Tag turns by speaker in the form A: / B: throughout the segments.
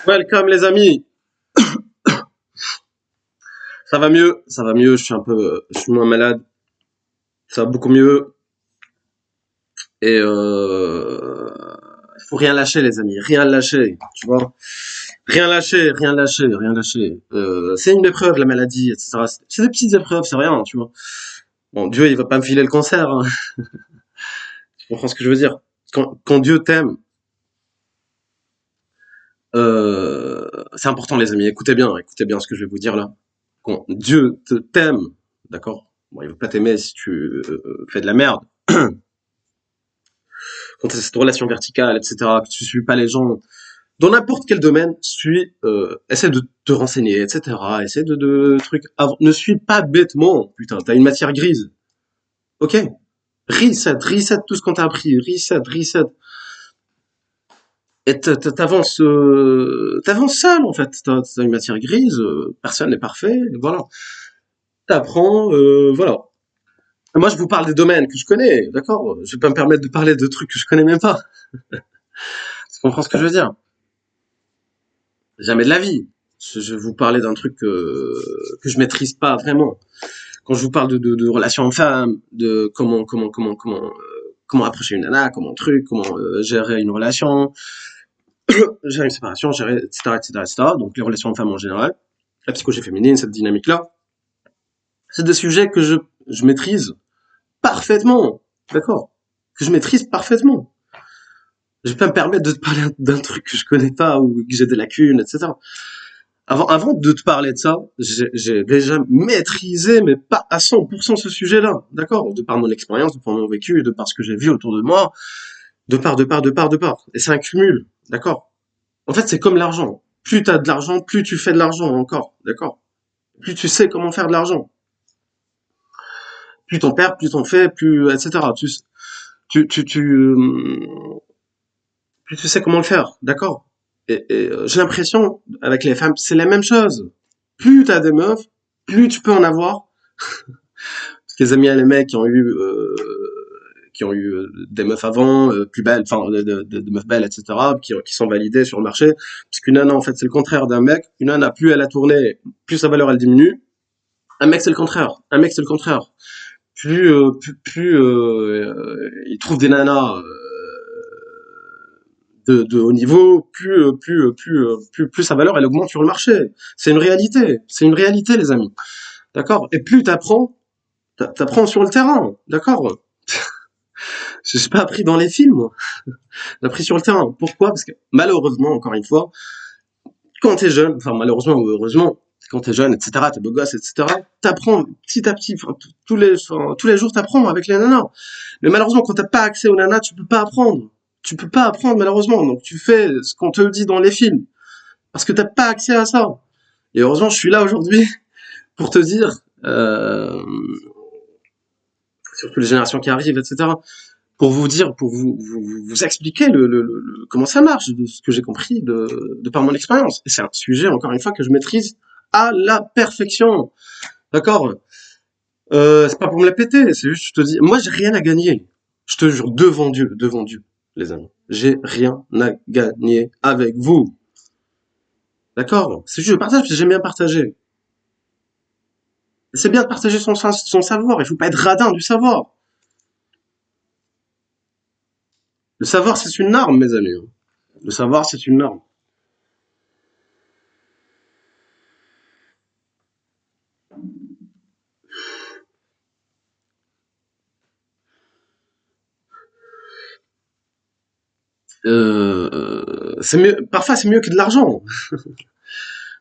A: Welcome les amis, ça va mieux, je suis moins malade, ça va beaucoup mieux et faut rien lâcher les amis, rien lâcher, tu vois, rien lâcher, rien lâcher, rien lâcher. C'est une épreuve la maladie, etc. C'est des petites épreuves, c'est rien, tu vois. Bon, Dieu il va pas me filer le cancer, hein. Tu comprends ce que je veux dire? Quand Dieu t'aime, c'est important les amis, écoutez bien ce que je vais vous dire là. Quand Dieu t'aime, d'accord? Bon, il veut pas t'aimer si tu fais de la merde. Quand tu as cette relation verticale, etc., que tu suis pas les gens dans n'importe quel domaine, essaie de te renseigner, etc., essaie de trucs, ne suis pas bêtement, putain, t'as une matière grise, ok? Reset tout ce qu'on t'a appris, reset, et t'avances seul, en fait, t'as une matière grise, personne n'est parfait, voilà. T'apprends, voilà. Moi, je vous parle des domaines que je connais, d'accord? Je vais pas me permettre de parler de trucs que je connais même pas. Tu comprends ce que je veux dire? Jamais de la vie. Je vais vous parler d'un truc que je maîtrise pas vraiment. Quand je vous parle de relations hommes-femmes, de comment approcher une nana, comment gérer une relation, gérer une séparation, gérer, etc., etc., etc. Donc les relations hommes-femmes en général, la psychologie féminine, cette dynamique-là, c'est des sujets que je maîtrise parfaitement, d'accord? Que je maîtrise parfaitement. Je vais pas me permettre de te parler d'un truc que je connais pas ou que j'ai des lacunes, etc. Avant de te parler de ça, j'ai déjà maîtrisé, mais pas à 100% ce sujet-là, d'accord? De par mon expérience, de par mon vécu, de par ce que j'ai vu autour de moi, de part. Et c'est un cumul, d'accord? En fait, c'est comme l'argent. Plus t'as de l'argent, plus tu fais de l'argent encore, d'accord? Plus tu sais comment faire de l'argent. Plus t'en perds, plus t'en fais, plus, etc. Tu, tu, tu, euh, plus tu sais comment le faire, d'accord? J'ai l'impression, avec les femmes, c'est la même chose. Plus t'as des meufs, plus tu peux en avoir. Parce que les amis et les mecs qui ont eu des meufs avant, plus belles, enfin de meufs belles, etc., qui sont validées sur le marché. Parce qu'une nana, en fait, c'est le contraire d'un mec. Une nana, plus elle a tourné, plus sa valeur elle diminue. Un mec, c'est le contraire. Un mec, c'est le contraire. Plus il trouve des nanas de haut niveau, plus sa valeur elle augmente sur le marché. C'est une réalité, les amis. D'accord? Et plus t'apprends sur le terrain, d'accord? Je suis pas appris dans les films, moi. J'ai appris sur le terrain. Pourquoi? Parce que malheureusement, encore une fois, quand t'es jeune, enfin malheureusement ou heureusement, quand t'es jeune, etc., t'es beau gosse, etc., t'apprends petit à petit, tous les jours t'apprends avec les nanas. Mais malheureusement, quand t'as pas accès aux nanas, tu peux pas apprendre. Tu peux pas apprendre malheureusement. Donc tu fais ce qu'on te dit dans les films. Parce que t'as pas accès à ça. Et heureusement, je suis là aujourd'hui pour te dire, surtout les générations qui arrivent, etc., pour vous dire, pour vous expliquer comment ça marche, de ce que j'ai compris de par mon expérience. Et c'est un sujet, encore une fois, que je maîtrise à la perfection. D'accord? C'est pas pour me la péter, c'est juste, je te dis, moi, j'ai rien à gagner. Je te jure, devant Dieu, les amis. J'ai rien à gagner avec vous. D'accord? C'est juste, je partage parce que j'aime bien partager. Et c'est bien de partager son savoir, il faut pas être radin du savoir. Le savoir, c'est une arme, mes amis. Le savoir, c'est une arme. C'est mieux, parfois c'est mieux que de l'argent,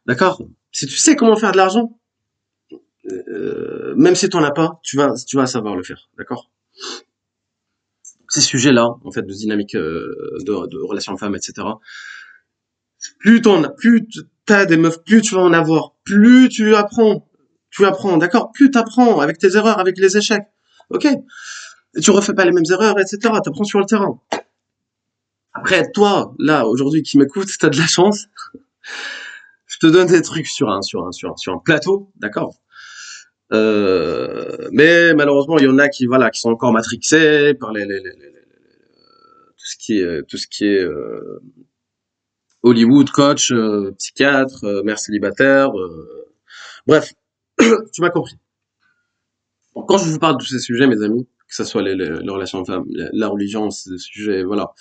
A: d'accord? Si tu sais comment faire de l'argent, même si t'en as pas, tu vas savoir le faire, d'accord? Ces sujets-là, en fait, de dynamique de relations femmes, etc. Plus t'as des meufs, plus tu vas en avoir, plus tu apprends, d'accord? Plus t'apprends avec tes erreurs, avec les échecs, ok? Et tu refais pas les mêmes erreurs, etc. T'apprends sur le terrain. Après, toi, là, aujourd'hui, qui m'écoutes, t'as de la chance. Je te donne des trucs sur un plateau, d'accord? Mais malheureusement, il y en a qui, voilà, qui sont encore matrixés par tout ce qui est Hollywood, coach, psychiatre, mère célibataire, bref, tu m'as compris. Bon, quand je vous parle de ces sujets, mes amis, que ce soit les relations femmes, la religion, c'est des sujets, voilà.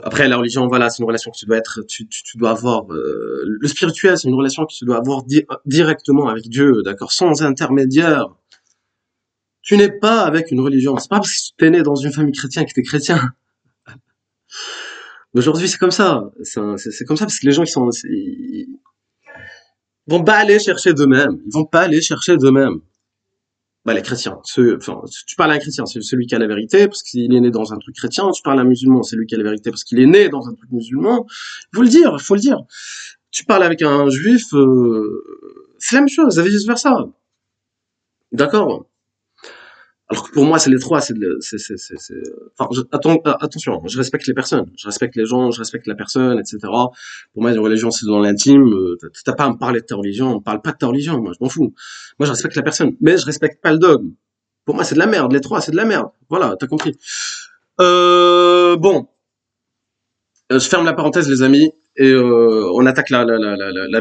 A: Après, la religion, voilà, c'est une relation que tu dois être, tu dois avoir. Le spirituel, c'est une relation que tu dois avoir directement avec Dieu, d'accord, sans intermédiaire. Tu n'es pas avec une religion. C'est pas parce que tu es né dans une famille chrétienne que tu es chrétien. Aujourd'hui, c'est comme ça. C'est comme ça parce que les gens, ils vont pas aller chercher d'eux-mêmes. Ils vont pas aller chercher d'eux-mêmes. Bah, les chrétiens, enfin, tu parles à un chrétien, c'est celui qui a la vérité, parce qu'il est né dans un truc chrétien. Tu parles à un musulman, c'est lui qui a la vérité, parce qu'il est né dans un truc musulman. Il faut le dire, il faut le dire. Tu parles avec un juif, c'est la même chose, et vice versa. D'accord? Alors que pour moi, c'est les trois, enfin, attention, je respecte les personnes, je respecte les gens, je respecte la personne, etc. Pour moi, une religion, c'est dans l'intime, t'as pas à me parler de ta religion, on me parle pas de ta religion, moi, je m'en fous. Moi, je respecte la personne, mais je respecte pas le dogme. Pour moi, c'est de la merde, les trois, c'est de la merde. Voilà, t'as compris. Bon, je ferme la parenthèse, les amis, et on attaque la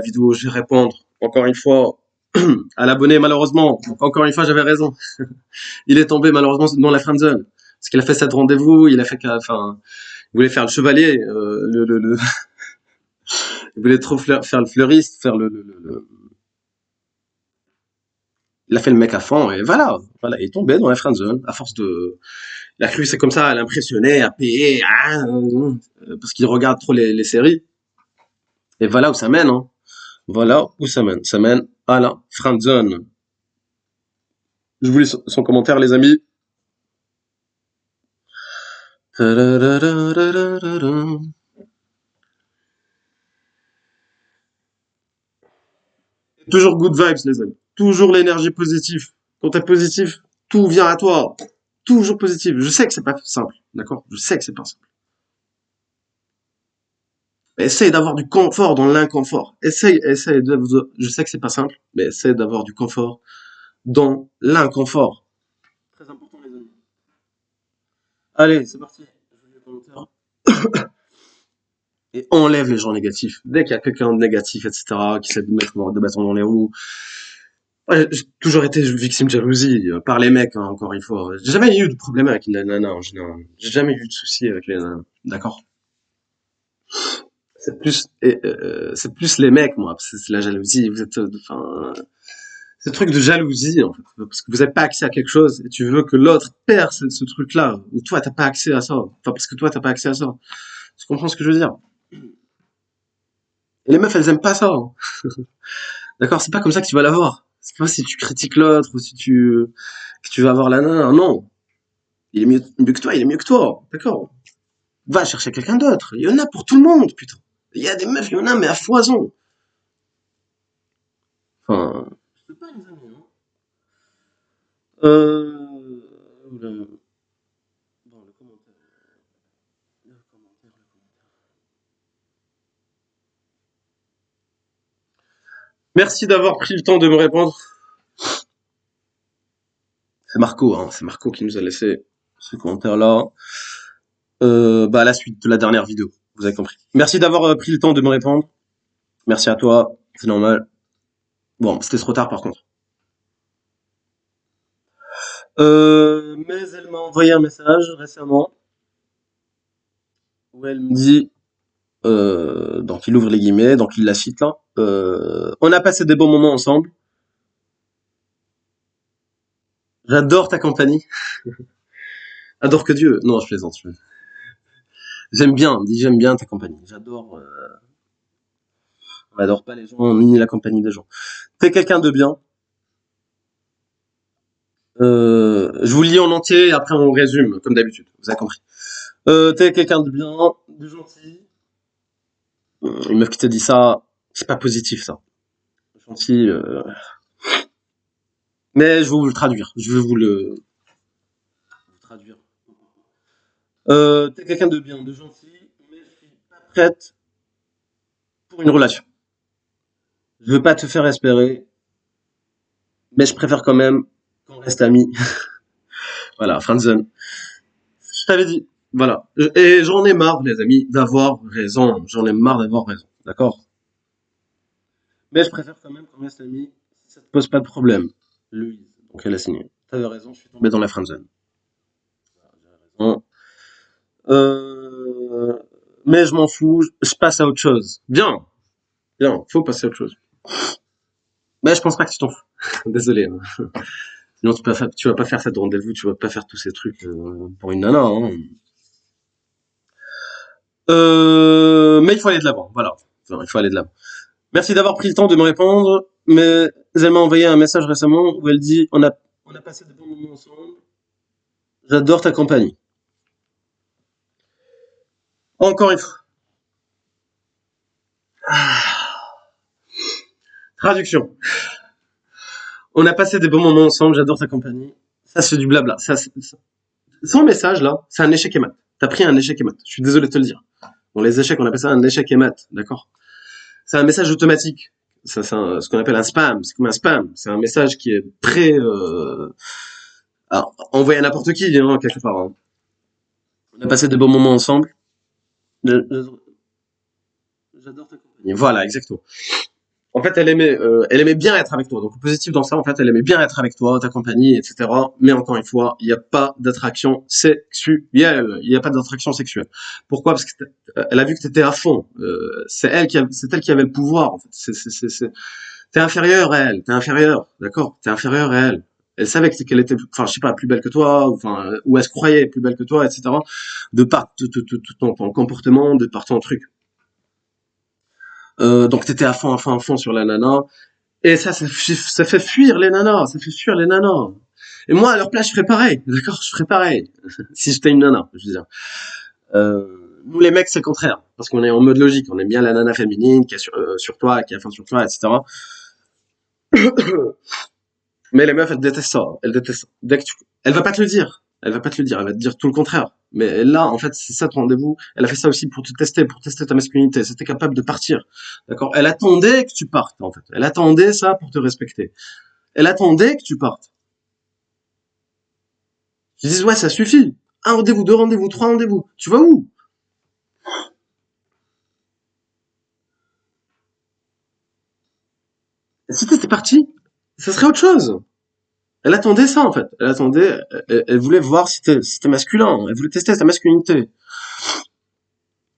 A: vidéo, je vais répondre, encore une fois, à l'abonné, malheureusement. Donc, encore une fois, j'avais raison. Il est tombé malheureusement dans la friend zone parce qu'il a fait 7 rendez-vous, il a fait enfin il voulait faire le chevalier, il voulait trop faire le fleuriste, faire il a fait le mec à fond et voilà, il est tombé dans la friend zone à force de il a cru que c'est comme ça à l'impressionner, à payer parce qu'il regarde trop les séries et voilà où ça mène hein. Voilà où ça mène à la friend zone. Je vous laisse son commentaire les amis. Toujours good vibes, les amis. Toujours l'énergie positive. Quand t'es positif, tout vient à toi. Toujours positif. Je sais que c'est pas simple, d'accord? Je sais que c'est pas simple. Mais essaye d'avoir du confort dans l'inconfort. Essaye je sais que c'est pas simple, mais essaye d'avoir du confort dans l'inconfort. Très important, les amis. Allez, c'est parti. Je lis les commentaires. Et enlève les gens négatifs. Dès qu'il y a quelqu'un de négatif, etc., qui essaie de mettre des bâtons dans les roues, ouais, j'ai toujours été victime de jalousie par les mecs, hein, encore une fois. J'ai jamais eu de problème avec les nanas en général. J'ai jamais eu de soucis avec les nanas. D'accord? C'est plus les mecs, moi. Parce que c'est la jalousie. Vous êtes, enfin, c'est le truc de jalousie, en fait. Parce que vous n'avez pas accès à quelque chose et tu veux que l'autre perd ce truc-là. Ou toi, t'as pas accès à ça. Enfin, parce que toi, t'as pas accès à ça. Tu comprends ce que je veux dire? Et les meufs, elles aiment pas ça, hein. D'accord? C'est pas comme ça que tu vas l'avoir. C'est pas si tu critiques l'autre ou si que tu vas avoir la nana. Non. Il est mieux que toi, il est mieux que toi. D'accord? Va chercher quelqu'un d'autre. Il y en a pour tout le monde, putain. Il y a des meufs, il y en a, mais à foison. Enfin. Je sais pas, les amis, non? Euh. Bon, le commentaire. Merci d'avoir pris le temps de me répondre. C'est Marco, hein. C'est Marco qui nous a laissé ce commentaire-là. Bah, à la suite de la dernière vidéo. Vous avez compris. Merci d'avoir pris le temps de me répondre. Merci à toi. C'est normal. Bon, c'était trop tard par contre. Mais elle m'a envoyé un message récemment où elle me dit, donc il ouvre les guillemets, donc il la cite là. On a passé des bons moments ensemble. J'adore ta compagnie. Adore que Dieu. Non, je plaisante. J'aime bien ta compagnie. J'adore. On n'adore pas les gens ni la compagnie des gens. T'es quelqu'un de bien. Je vous lis en entier et après on résume comme d'habitude. Vous avez compris. T'es quelqu'un de bien, de gentil. Une meuf qui te dit ça, c'est pas positif ça. Gentil. Mais je vais vous le traduire. Je vais vous traduire. T'es quelqu'un de bien, de gentil, mais je suis pas prête pour une relation. Je veux pas te faire espérer, mais je préfère quand même qu'on reste amis. Voilà, friendzone. Je t'avais dit. Voilà. Et j'en ai marre, les amis, d'avoir raison. J'en ai marre d'avoir raison. D'accord? Mais je préfère quand même qu'on reste amis si ça te pose pas de problème. Louise. Donc elle a signé. T'avais raison, je suis tombé dans la friendzone. Bon. Euh, mais je m'en fous, je passe à autre chose. Bien, bien, faut passer à autre chose. Mais je pense pas que tu t'en fous. Désolé, hein. Sinon tu vas pas faire cette rendez-vous, tu vas pas faire tous ces trucs pour une nana, hein. Mais il faut aller de l'avant, voilà. Enfin, il faut aller de l'avant. Merci d'avoir pris le temps de me répondre, mais elle m'a envoyé un message récemment où elle dit on a passé de bons moments ensemble, j'adore ta compagnie. Encore une fois. Traduction. On a passé des bons moments ensemble, j'adore ta compagnie. Ça, c'est du blabla. Son message, là, c'est un échec et mat. T'as pris un échec et mat. Je suis désolé de te le dire. Bon, les échecs, on appelle ça un échec et mat, d'accord? C'est un message automatique. Ça, ce qu'on appelle un spam. C'est comme un spam. C'est un message qui est envoyé à n'importe qui, hein, quelque part, hein. On a passé de bons moments ensemble. J'adore ta compagnie. Voilà, exactement. En fait, elle aimait bien être avec toi. Donc, le positif dans ça, en fait, elle aimait bien être avec toi, ta compagnie, etc. Mais encore une fois, il n'y a pas d'attraction sexuelle. Il n'y a pas d'attraction sexuelle. Pourquoi? Parce que elle a vu que tu étais à fond. C'est elle qui avait le pouvoir. En fait, t'es inférieur à elle. T'es inférieur, d'accord? T'es inférieur à elle. Elle savait qu'elle était, enfin, je sais pas, plus belle que toi, ou elle se croyait plus belle que toi, etc. De par tout ton comportement, de par ton truc. Donc t'étais à fond sur la nana. Et ça fait fuir les nanas, ça fait fuir les nanas. Et moi, à leur place, je ferais pareil, d'accord? Je ferais pareil. Si j'étais une nana, je veux dire. Nous, les mecs, c'est le contraire. Parce qu'on est en mode logique. On aime bien la nana féminine qui est sur toi, qui a faim sur toi, etc. Mais les meufs, elles détestent ça. Elles détestent ça. Elle va pas te le dire. Elle va pas te le dire. Elle va te dire tout le contraire. Mais là, en fait, c'est ça ton rendez-vous. Elle a fait ça aussi pour tester ta masculinité. C'était capable de partir. D'accord? Elle attendait que tu partes, en fait. Elle attendait ça pour te respecter. Elle attendait que tu partes. Ils disent, ouais, ça suffit. Un rendez-vous, deux rendez-vous, trois rendez-vous. Tu vas où? Si t'étais parti, ça serait autre chose. Elle attendait ça, en fait. Elle attendait, elle voulait voir si t'es masculin. Elle voulait tester ta masculinité.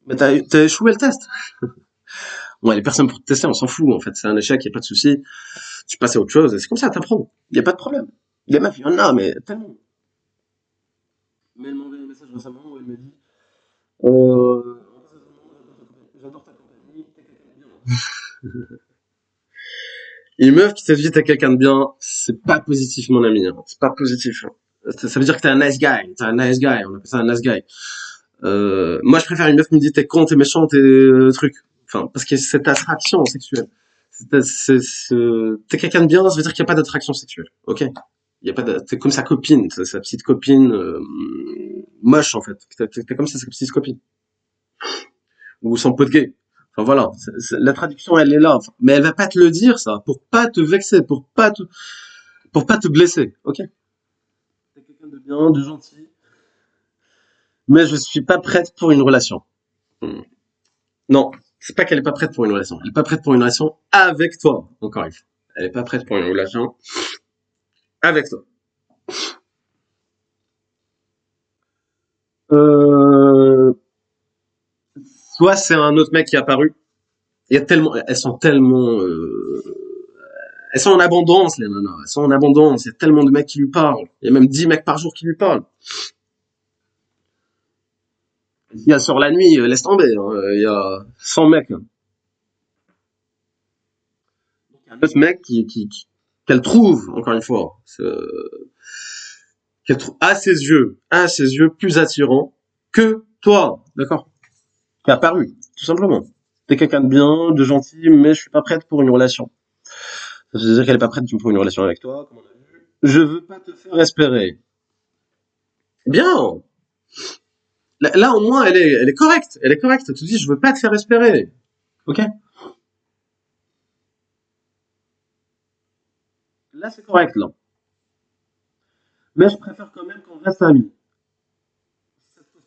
A: Mais t'as échoué le test. Bon, les personnes pour te tester, on s'en fout, en fait. C'est un échec, y a pas de souci. Tu passes à autre chose. Et c'est comme ça, t'apprends. Y a pas de problème. Les meufs, il y en a, mais tellement. Mais elle m'a envoyé un message récemment où elle m'a dit, euh, j'adore ta compagnie, t'es quelqu'un de bien. Une meuf qui te dit t'es quelqu'un de bien, c'est pas positif, mon ami, hein. C'est pas positif, hein. Ça veut dire que t'es un nice guy. T'es un nice guy. On appelle ça un nice guy. Moi, je préfère une meuf qui me dit t'es con, t'es méchant, t'es truc. Enfin, parce que c'est cette attraction sexuelle. T'es quelqu'un de bien, ça veut dire qu'il n'y a pas d'attraction sexuelle. Ok? Il y a pas de, t'es comme sa copine, sa petite copine moche en fait. T'es comme sa petite copine ou son pote gay. Enfin voilà, la traduction elle est là, enfin, mais elle va pas te le dire ça pour pas te vexer, pour pas te blesser. Ok? T'es quelqu'un de bien, de gentil, mais je suis pas prête pour une relation. Hmm. Non, c'est pas qu'elle est pas prête pour une relation. Elle est pas prête pour une relation avec toi. Encore une fois, elle est pas prête pour une relation avec toi. Euh, Soit c'est un autre mec qui est apparu. Il y a tellement, elles sont en abondance les nanas. Elles sont en abondance. Il y a tellement de mecs qui lui parlent. Il y a même 10 mecs par jour qui lui parlent. Il y a sur la nuit, laisse tomber, hein. Il y a 100 mecs. Il y a un autre mec qu'elle trouve encore une fois. Qu'elle trouve à ses yeux plus attirant que toi, d'accord? Qui est apparu, tout simplement. T'es quelqu'un de bien, de gentil, mais je suis pas prête pour une relation. Ça veut dire qu'elle est pas prête pour une relation avec toi, comme on a vu. Je veux pas te faire espérer. Bien. Là, au moins, elle est correcte. Elle est correcte. Elle te dit, je veux pas te faire espérer. Ok? Là, c'est correct, là. Mais je préfère quand même qu'on reste amis.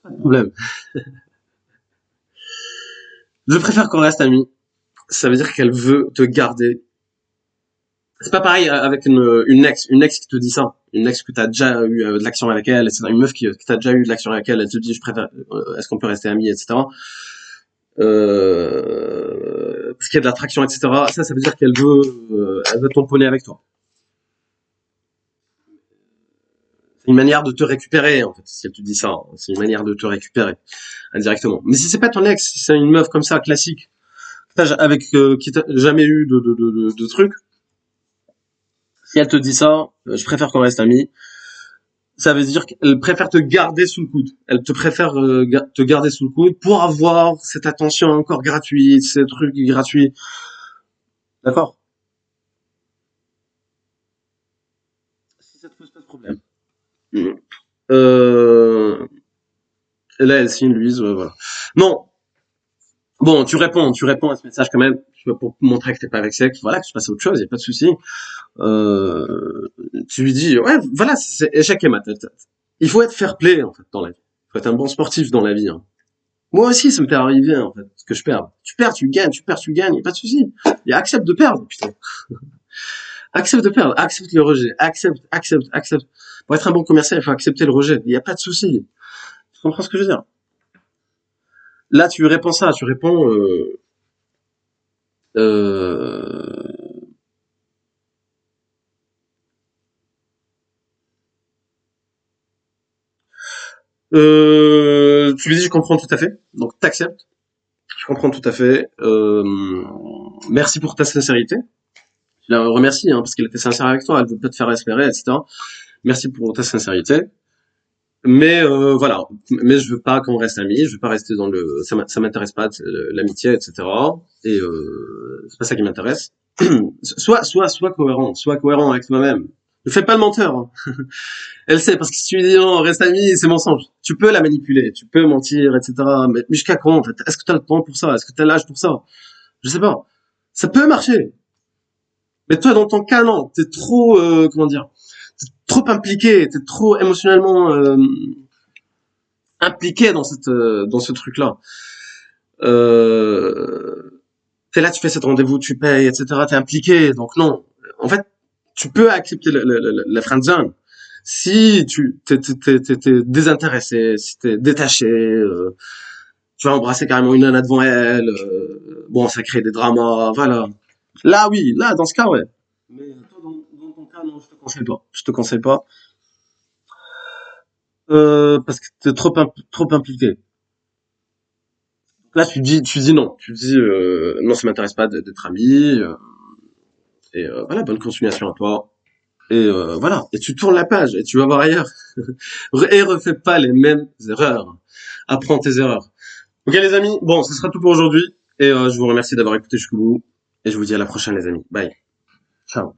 A: Problème. Je préfère qu'on reste amis. Ça veut dire qu'elle veut te garder. C'est pas pareil avec une ex qui te dit ça. Une ex que t'as déjà eu de l'action avec elle, etc. Une meuf que t'as déjà eu de l'action avec elle, elle te dit je préfère, est-ce qu'on peut rester amis, etc. Parce qu'il y a de l'attraction, etc. Ça veut dire elle veut tamponner avec toi. C'est une manière de te récupérer, en fait, si elle te dit ça. Hein. C'est une manière de te récupérer, indirectement. Mais si c'est pas ton ex, si c'est une meuf comme ça, classique, avec qui t'a jamais eu de trucs, si elle te dit ça, je préfère qu'on reste amis, ça veut dire qu'elle préfère te garder sous le coude. Elle te préfère te garder sous le coude pour avoir cette attention encore gratuite, ces trucs gratuits. D'accord. Si ça te pose pas de problème. Mhm. Euh, et là, elle signe, Louise, voilà. Non, bon, tu réponds à ce message quand même, tu vois, pour montrer que t'es pas vexé, que voilà, que tu passes à autre chose, y a pas de souci. Tu lui dis, ouais, voilà, c'est échec et mat. Il faut être fair play, en fait, dans la vie. Il faut être un bon sportif dans la vie, hein. Moi aussi, ça me fait arriver, en fait, que je perds. Tu perds, tu gagnes, tu perds, tu gagnes, y a pas de souci. Et accepte de perdre, putain. Accepte de perdre, accepte le rejet, accepte. Pour être un bon commercial, il faut accepter le rejet. Il y a pas de souci. Tu comprends ce que je veux dire? Là, tu réponds ça, tu réponds, euh, tu lui dis, je comprends tout à fait. Donc, t'acceptes. Je comprends tout à fait. Merci pour ta sincérité. Je la remercie, hein, parce qu'elle était sincère avec toi. Elle veut pas te faire espérer, etc. Merci pour ta sincérité. Mais voilà, mais je veux pas qu'on reste amis, je veux pas rester dans le, ça m'intéresse pas l'amitié, etc. Et c'est pas ça qui m'intéresse. Sois cohérent avec toi-même. Ne fais pas le menteur. Hein. Elle sait parce que si tu lui dis non, reste ami, c'est mensonge. Tu peux la manipuler, tu peux mentir, etc. Mais jusqu'à quand en fait? Est-ce que tu as le temps pour ça? Est-ce que tu as l'âge pour ça? Je sais pas. Ça peut marcher. Mais toi, dans ton cas, non. T'es trop, comment dire? T'es trop impliqué, t'es trop émotionnellement impliqué dans ce truc-là. T'es là, tu fais cet rendez-vous, tu payes, etc. T'es impliqué, donc non. En fait, tu peux accepter la friend zone si t'es désintéressé, si t'es détaché. Tu vas embrasser carrément une nana devant elle. Bon, ça crée des dramas, voilà. Là, oui, là, dans ce cas, ouais. Mais toi, dans ton cas, non, je te conseille pas. Je te conseille pas. Parce que t'es trop impliqué. Là, tu dis non. Tu dis non, ça m'intéresse pas d'être ami. Et voilà, bonne continuation à toi. Et voilà. Et tu tournes la page et tu vas voir ailleurs. Et refais pas les mêmes erreurs. Apprends tes erreurs. Ok, les amis. Bon, ce sera tout pour aujourd'hui. Et je vous remercie d'avoir écouté jusqu'au bout. Et je vous dis à la prochaine, les amis. Bye. Ciao.